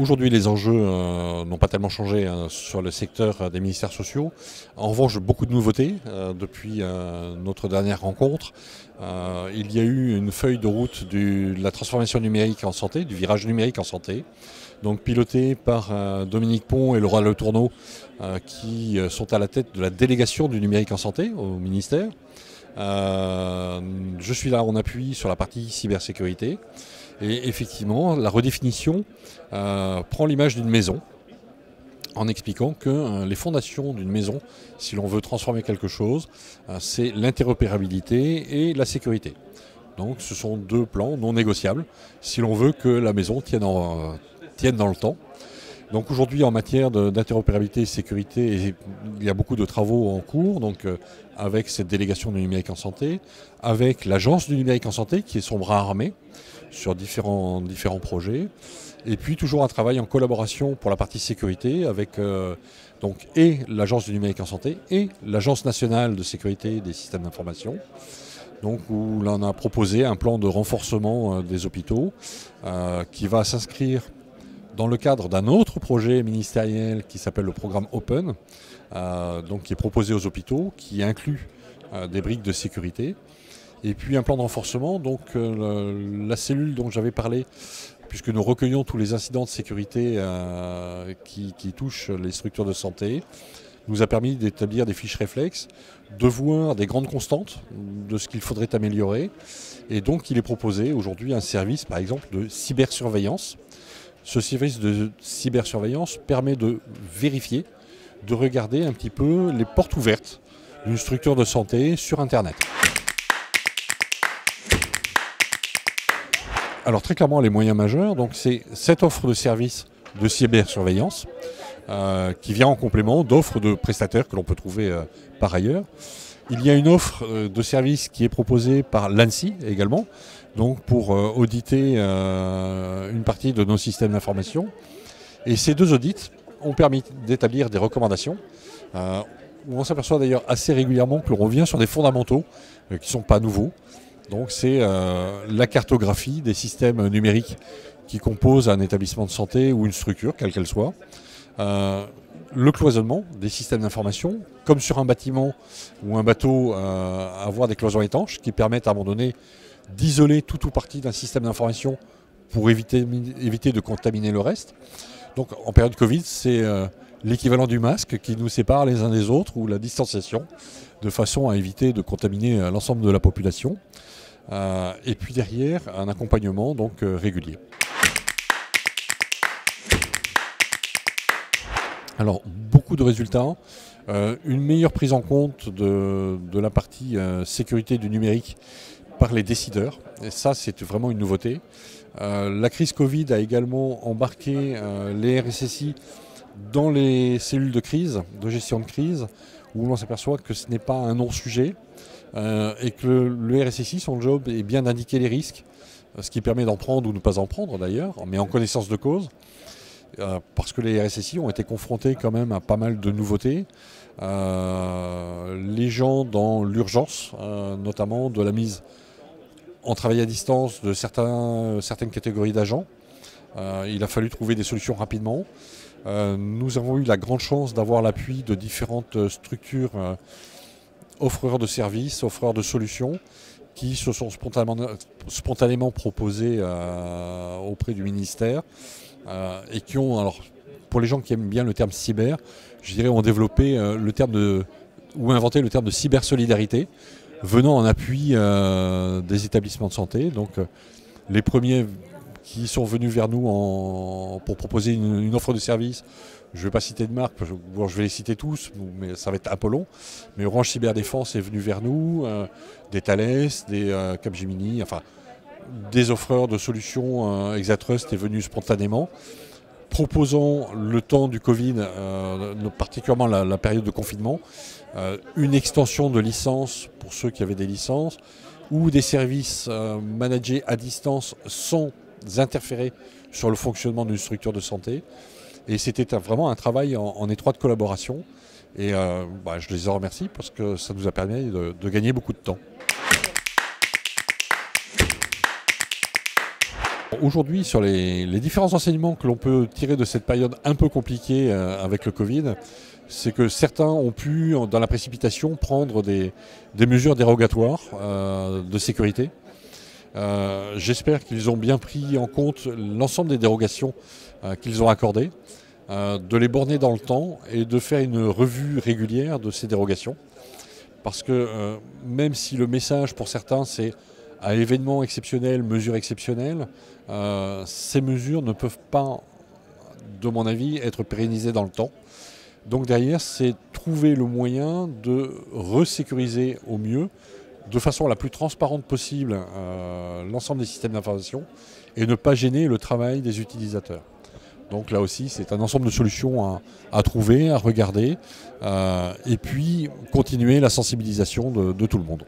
Aujourd'hui, les enjeux n'ont pas tellement changé sur le secteur des ministères sociaux. En revanche, beaucoup de nouveautés depuis notre dernière rencontre. Il y a eu une feuille de route de la transformation numérique en santé, du virage numérique en santé, donc pilotée par Dominique Pont et Laura Le Tourneau, qui sont à la tête de la délégation du numérique en santé au ministère. Je suis là en appui sur la partie cybersécurité. Et effectivement, la redéfinition prend l'image d'une maison en expliquant que les fondations d'une maison, si l'on veut transformer quelque chose, c'est l'interopérabilité et la sécurité. Donc ce sont deux plans non négociables si l'on veut que la maison tienne dans le temps. Donc aujourd'hui en matière d'interopérabilité et sécurité, il y a beaucoup de travaux en cours, donc avec cette délégation du numérique en santé, avec l'agence du numérique en santé qui est son bras armé sur différents projets, et puis toujours un travail en collaboration pour la partie sécurité avec et l'agence du numérique en santé et l'agence nationale de sécurité des systèmes d'information. Donc où l'on a proposé un plan de renforcement des hôpitaux qui va s'inscrire dans le cadre d'un autre projet ministériel qui s'appelle le programme Open, qui est proposé aux hôpitaux, qui inclut des briques de sécurité. Et puis un plan de renforcement, donc la cellule dont j'avais parlé, puisque nous recueillons tous les incidents de sécurité qui touchent les structures de santé, nous a permis d'établir des fiches réflexes, de voir des grandes constantes de ce qu'il faudrait améliorer. Et donc il est proposé aujourd'hui un service, par exemple, de cybersurveillance. Ce service de cybersurveillance permet de vérifier, de regarder un petit peu les portes ouvertes d'une structure de santé sur Internet. Alors très clairement, les moyens majeurs, donc c'est cette offre de service de cybersurveillance qui vient en complément d'offres de prestataires que l'on peut trouver par ailleurs. Il y a une offre de service qui est proposée par l'ANSSI également, donc pour auditer une partie de nos systèmes d'information. Et ces deux audits ont permis d'établir des recommandations où on s'aperçoit d'ailleurs assez régulièrement que l'on revient sur des fondamentaux qui ne sont pas nouveaux. Donc c'est la cartographie des systèmes numériques qui composent un établissement de santé ou une structure, quelle qu'elle soit. Le cloisonnement des systèmes d'information, comme sur un bâtiment ou un bateau, avoir des cloisons étanches qui permettent à un moment donné d'isoler tout ou partie d'un système d'information pour éviter de contaminer le reste. Donc en période Covid, c'est l'équivalent du masque qui nous sépare les uns des autres ou la distanciation, de façon à éviter de contaminer l'ensemble de la population. Et puis derrière, un accompagnement donc régulier. Alors, beaucoup de résultats, une meilleure prise en compte de la partie sécurité du numérique par les décideurs, et ça c'est vraiment une nouveauté. La crise Covid a également embarqué les RSSI dans les cellules de crise, de gestion de crise, où l'on s'aperçoit que ce n'est pas un non-sujet, et que le RSSI, son job est bien d'indiquer les risques, ce qui permet d'en prendre ou de ne pas en prendre d'ailleurs, mais en connaissance de cause. Parce que les RSSI ont été confrontés quand même à pas mal de nouveautés. Les gens dans l'urgence, notamment de la mise en travail à distance de certaines catégories d'agents. Il a fallu trouver des solutions rapidement. Nous avons eu la grande chance d'avoir l'appui de différentes structures offreurs de services, offreurs de solutions, qui se sont spontanément proposées auprès du ministère. Et qui ont, alors pour les gens qui aiment bien le terme cyber, je dirais ont développé inventé le terme de cybersolidarité, venant en appui des établissements de santé. Donc les premiers qui sont venus vers nous pour proposer une offre de service, je ne vais pas citer de marque, je vais les citer tous, mais ça va être un peu long. Mais Orange Cyberdéfense est venu vers nous, des Thales, des Capgemini, enfin des offreurs de solutions, Exatrust est venu spontanément, proposant le temps du Covid, particulièrement la période de confinement, une extension de licence pour ceux qui avaient des licences, ou des services managés à distance sans interférer sur le fonctionnement d'une structure de santé. Et c'était vraiment un travail en étroite collaboration. Et je les en remercie parce que ça nous a permis de gagner beaucoup de temps. Aujourd'hui, sur les différents enseignements que l'on peut tirer de cette période un peu compliquée avec le Covid, c'est que certains ont pu, dans la précipitation, prendre des mesures dérogatoires de sécurité. J'espère qu'ils ont bien pris en compte l'ensemble des dérogations qu'ils ont accordées, de les borner dans le temps et de faire une revue régulière de ces dérogations. Parce que même si le message pour certains c'est à événement exceptionnel, mesures exceptionnelles, ces mesures ne peuvent pas, de mon avis, être pérennisées dans le temps. Donc derrière, c'est trouver le moyen de resécuriser au mieux, de façon la plus transparente possible, l'ensemble des systèmes d'information et ne pas gêner le travail des utilisateurs. Donc là aussi, c'est un ensemble de solutions à trouver, à regarder, et puis continuer la sensibilisation de tout le monde.